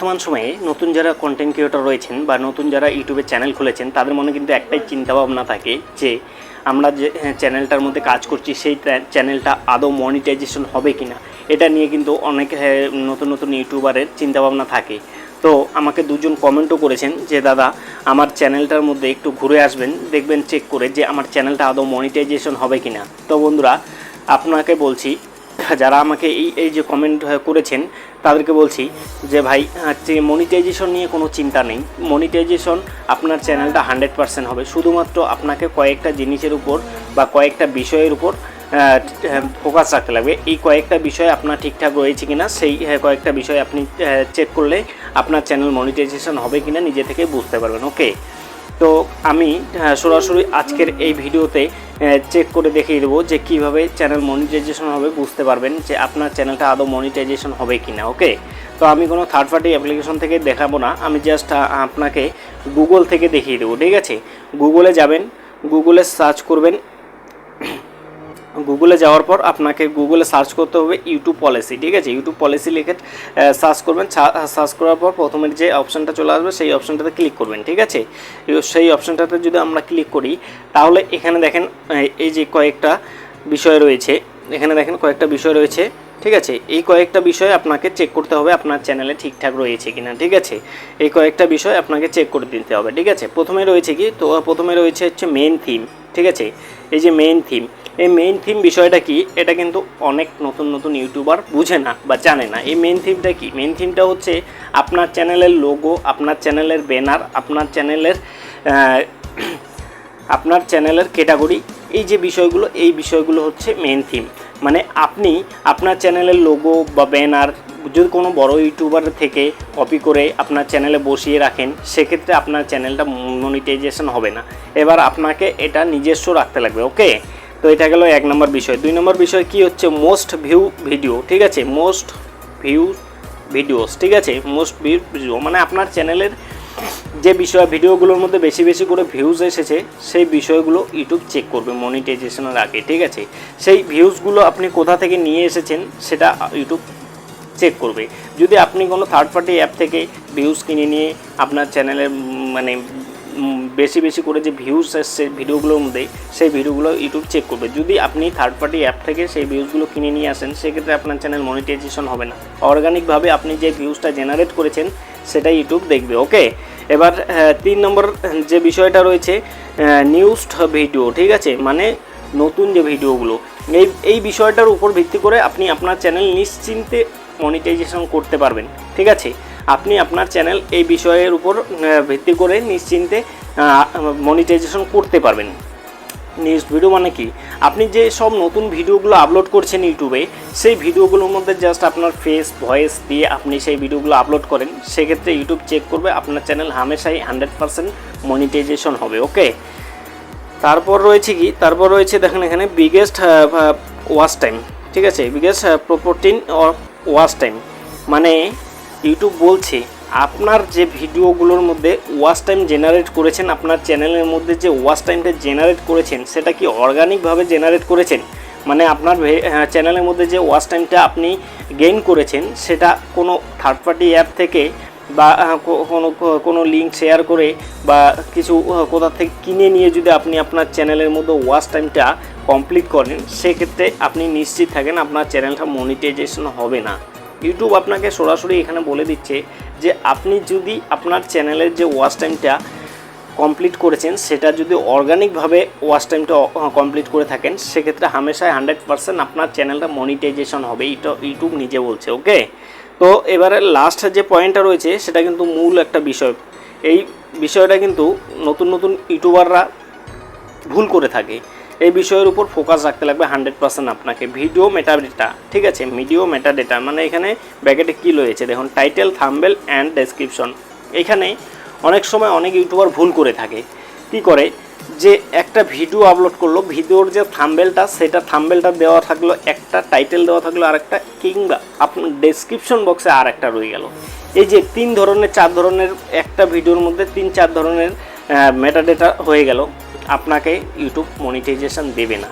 বর্তমান সময়ে নতুন যারা কন্টেন্ট ক্রিয়েটর রয়েছেন বা নতুন যারা ইউটিউবে চ্যানেল খুলেছেন তাদের মনে কিন্তু একটাই চিন্তাভাবনা থাকে যে আমরা যে চ্যানেলটার মধ্যে কাজ করছি সেই চ্যানেলটা আদৌ মনিটাইজেশন হবে কিনা, এটা নিয়ে কিন্তু অনেক নতুন নতুন ইউটিউবারের চিন্তাভাবনা থাকে। তো আমাকে দুজন কমেন্টও করেছেন যে দাদা আমার চ্যানেলটার মধ্যে একটু ঘুরে আসবেন, দেখবেন চেক করে যে আমার চ্যানেলটা আদৌ মনিটাইজেশন হবে কিনা। তো বন্ধুরা আপনাকে বলছি, যারা আমাকে এই যে কমেন্ট করেছেন তাদেরকে বলছি যে ভাই হচ্ছে মনিটাইজেশন নিয়ে কোনো চিন্তা নেই। মনিটাইজেশন আপনার চ্যানেলটা 100% হবে, শুধুমাত্র আপনাকে কয়েকটা জিনিসের উপর বা কয়েকটা বিষয়ের উপর ফোকাস রাখতে লাগবে। এই কয়েকটা বিষয় আপনার ঠিকঠাক রয়েছে কিনা সেই কয়েকটা বিষয় আপনি চেক করলে আপনার চ্যানেল মনিটাইজেশন হবে কিনা নিজে থেকে বুঝতে পারবেন। ওকে, তো আমি সরাসরি আজকের এই ভিডিওতে চেক করে দেখিয়ে দেবো যে কিভাবে চ্যানেল মনিটাইজেশন হবে, বুঝতে পারবেন যে আপনার চ্যানেলটা আদৌ মনিটাইজেশন হবে কিনা। ওকে, তো আমি কোনো থার্ড পার্টি অ্যাপ্লিকেশন থেকে দেখাবো না, আমি জাস্ট আপনাকে গুগল থেকে দেখিয়ে দেবো। ঠিক আছে, গুগলে যাবেন, গুগলে সার্চ করবেন। গুগলে যাওয়ার পর আপনাকে গুগলে সার্চ করতে হবে ইউটিউব পলিসি। ঠিক আছে, ইউটিউব পলিসি লিখে সার্চ করবেন। সার্চ করার পর প্রথমের যে অপশানটা চলে আসবে সেই অপশানটাতে ক্লিক করবেন। ঠিক আছে, সেই অপশানটাতে যদি আমরা ক্লিক করি তাহলে এখানে দেখেন এই যে কয়েকটা বিষয় রয়েছে, এখানে দেখেন কয়েকটা বিষয় রয়েছে। ঠিক আছে, এই কয়েকটা বিষয় আপনাকে চেক করতে হবে আপনার চ্যানেলে ঠিকঠাক রয়েছে কিনা। ঠিক আছে, এই কয়েকটা বিষয় আপনাকে চেক করে দিতে হবে। ঠিক আছে, প্রথমে রয়েছে কি, তো প্রথমে রয়েছে হচ্ছে মেইন থিম। ঠিক আছে, এই যে মেইন থিম, এই মেইন থিম বিষয়টা কি, এটা কিন্তু অনেক নতুন নতুন ইউটিউবার বুঝে না বা জানে না। এই মেইন থিমটা কি, মেইন থিমটা হচ্ছে আপনার চ্যানেলের লোগো, আপনার চ্যানেলের ব্যানার, আপনার চ্যানেলের ক্যাটাগরি, এই যে বিষয়গুলো, এই বিষয়গুলো হচ্ছে মেইন থিম। মানে আপনি আপনার চ্যানেলের লোগো বা ব্যানার যদি কোনো বড় ইউটিউবার থেকে কপি করে আপনার চ্যানেলে বসিয়ে রাখেন, সেক্ষেত্রে আপনার চ্যানেলটা মনিটাইজেশন হবে না। এবার আপনাকে এটা নিজস্ব রাখতে লাগবে। ওকে, তো এটা গেল এক নম্বর বিষয়। দুই নম্বর বিষয় কি হচ্ছে মোস্ট ভিউ ভিডিও। ঠিক আছে, মোস্ট ভিউ ভিডিওস। ঠিক আছে, মোস্ট ভিউ ভিডিও মানে আপনার চ্যানেলের যে বিষয় ভিডিওগুলোর মধ্যে বেশি বেশি করে ভিউজ এসেছে সেই বিষয়গুলো ইউটিউব চেক করবে মনিটাইজেশনের আগে। ঠিক আছে, সেই ভিউজগুলো আপনি কোথা থেকে নিয়ে এসেছেন সেটা ইউটিউব চেক করবে। যদি আপনি কোনো থার্ড পার্টি অ্যাপ থেকে ভিউজ কিনে নিয়ে আপনার চ্যানেলে মানে বেশি বেশি করে যে ভিউজ এসছে ভিডিওগুলোর মধ্যে, সেই ভিডিওগুলো ইউটিউব চেক করবে। যদি আপনি থার্ড পার্টি অ্যাপ থেকে সেই ভিউজগুলো কিনে নিয়ে আসেন, সেক্ষেত্রে আপনার চ্যানেল মনিটাইজেশন হবে না। অর্গানিকভাবে আপনি যে ভিউজটা জেনারেট করেছেন সেটাই ইউটিউব দেখবে। ওকে, এবার 3 নম্বর যে বিষয়টা রয়েছে নিউজড ভিডিও। ঠিক আছে, মানে নতুন যে ভিডিওগুলো, এই বিষয়টার উপর ভিত্তি করে আপনি আপনার চ্যানেল নিশ্চিন্তে মনিটাইজেশন করতে পারবেন। ঠিক আছে, আপনি আপনার চ্যানেল এই বিষয়ের উপর ভিত্তি করে নিশ্চিন্তে মনিটাইজেশন করতে পারবেন। নিউজ ভিডিও মানে কি, আপনি যে সব নতুন ভিডিওগুলো আপলোড করছেন ইউটিউবে, সেই ভিডিওগুলোর মধ্যে জাস্ট আপনার ফেস ভয়েস দিয়ে আপনি সেই ভিডিওগুলো আপলোড করেন, সেক্ষেত্রে ইউটিউব চেক করবে আপনার চ্যানেল হামেশাই 100% মনিটাইজেশন হবে। ওকে, তারপর রয়েছে কি, তারপর রয়েছে দেখেন এখানে বিগেস্ট ওয়াচ টাইম। ঠিক আছে, বিগেস্ট প্রপার্টি ওয়াচ টাইম মানে ইউটিউব বলছে আপনার যে ভিডিওগুলোর মধ্যে ওয়াচ টাইম জেনারেট করেছেন, আপনার চ্যানেলের মধ্যে যে ওয়াচ টাইমটা জেনারেট করেছেন সেটা কি অর্গানিকভাবে জেনারেট করেছেন, মানে আপনার চ্যানেলের মধ্যে যে ওয়াচ টাইমটা আপনি গেইন করেছেন সেটা কোনো থার্ড পার্টি অ্যাপ থেকে বা কোনো লিঙ্ক শেয়ার করে বা কিছু কোথা থেকে কিনে নিয়ে যদি আপনি আপনার চ্যানেলের মধ্যে ওয়াচ টাইমটা কমপ্লিট করেন, সেক্ষেত্রে আপনি নিশ্চিত থাকেন আপনার চ্যানেলটা মনিটাইজেশন হবে না। ইউটিউব আপনাকে সরাসরি এখানে বলে দিচ্ছে যে আপনি যদি আপনার চ্যানেলের যে ওয়াচ টাইমটা কমপ্লিট করেছেন সেটা যদি অর্গানিকভাবে ওয়াচ টাইমটা কমপ্লিট করে থাকেন, সেক্ষেত্রে হামেশাই 100% আপনার চ্যানেলটা মনিটাইজেশন হবে, এটা ইউটিউব নিজে বলছে। ওকে, তো এবারে লাস্ট যে পয়েন্টটা রয়েছে সেটা কিন্তু মূল একটা বিষয়। এই বিষয়টা কিন্তু নতুন নতুন ইউটিউবাররা ভুল করে থাকে। এই বিষয়ের উপর ফোকাস রাখতে লাগবে 100% আপনাকে। Video metadata. ঠিক আছে, ভিডিও মেটাডেটা মানে এখানে ব্র্যাকেটে কী রয়েছে দেখুন, টাইটেল, থাম্বনেল অ্যান্ড ডেসক্রিপশন। এখানে অনেক সময় অনেক ইউটিউবার ভুল করে থাকে। কি করে, যে একটা ভিডিও আপলোড করলো, ভিডিওর যে থাম্বনেলটা সেটা থাম্বনেলটা দেওয়া থাকলো একটা, টাইটেল দেওয়া থাকলো আরেকটা, কিংবা আপনার ডেসক্রিপশন বক্সে আর একটা রয়ে গেল। এই যে 3 ধরনের 4 ধরনের একটা ভিডিওর মধ্যে 3-4 ধরনের মেটাডেটা হয়ে গেল, আপনাকে ইউটিউব মনিটাইজেশন দেবে না।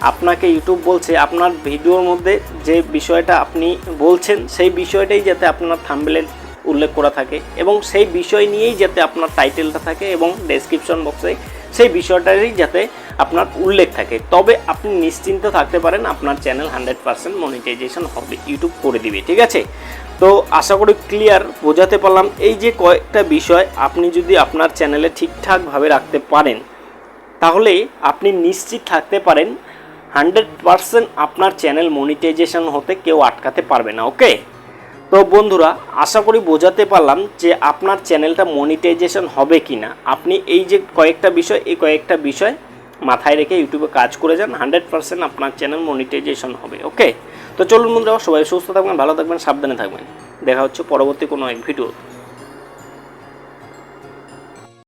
আপনাকে ইউটিউব বলছে আপনার ভিডিওর মধ্যে যে বিষয়টা আপনি বলছেন সেই বিষয়টাই যাতে আপনার থাম্বনেলে উল্লেখ করা থাকে এবং সেই বিষয় নিয়েই যাতে আপনার টাইটেলটা থাকে এবং ডেসক্রিপশন বক্সে সেই বিষয়টারই যাতে আপনার উল্লেখ থাকে, তবে আপনি নিশ্চিন্ত থাকতে পারেন আপনার চ্যানেল 100% মনিটাইজেশন হবে, ইউটিউব করে দিবে। ঠিক আছে, তো আশা করি ক্লিয়ার বোঝাতে পারলাম। এই যে কয়েকটা বিষয় আপনি যদি আপনার চ্যানেলে ঠিকঠাকভাবে রাখতে পারেন তাহলে আপনি নিশ্চিত থাকতে পারেন 100% আপনার চ্যানেল মনিটাইজেশন হতে কেউ আটকাতে পারবে না। ওকে, তো বন্ধুরা আশা করি বোঝাতে পারলাম যে আপনার চ্যানেলটা মনিটাইজেশন হবে কি না। আপনি এই যে কয়েকটা বিষয় মাথায় রেখে ইউটিউবে কাজ করে যান, 100% আপনার চ্যানেল মনিটাইজেশন হবে। ওকে, তো চলুন বন্ধুরা, সবাই সুস্থ থাকবেন, ভালো থাকবেন, সাবধানে থাকবেন। দেখা হচ্ছে পরবর্তী কোনো এক ভিডিও।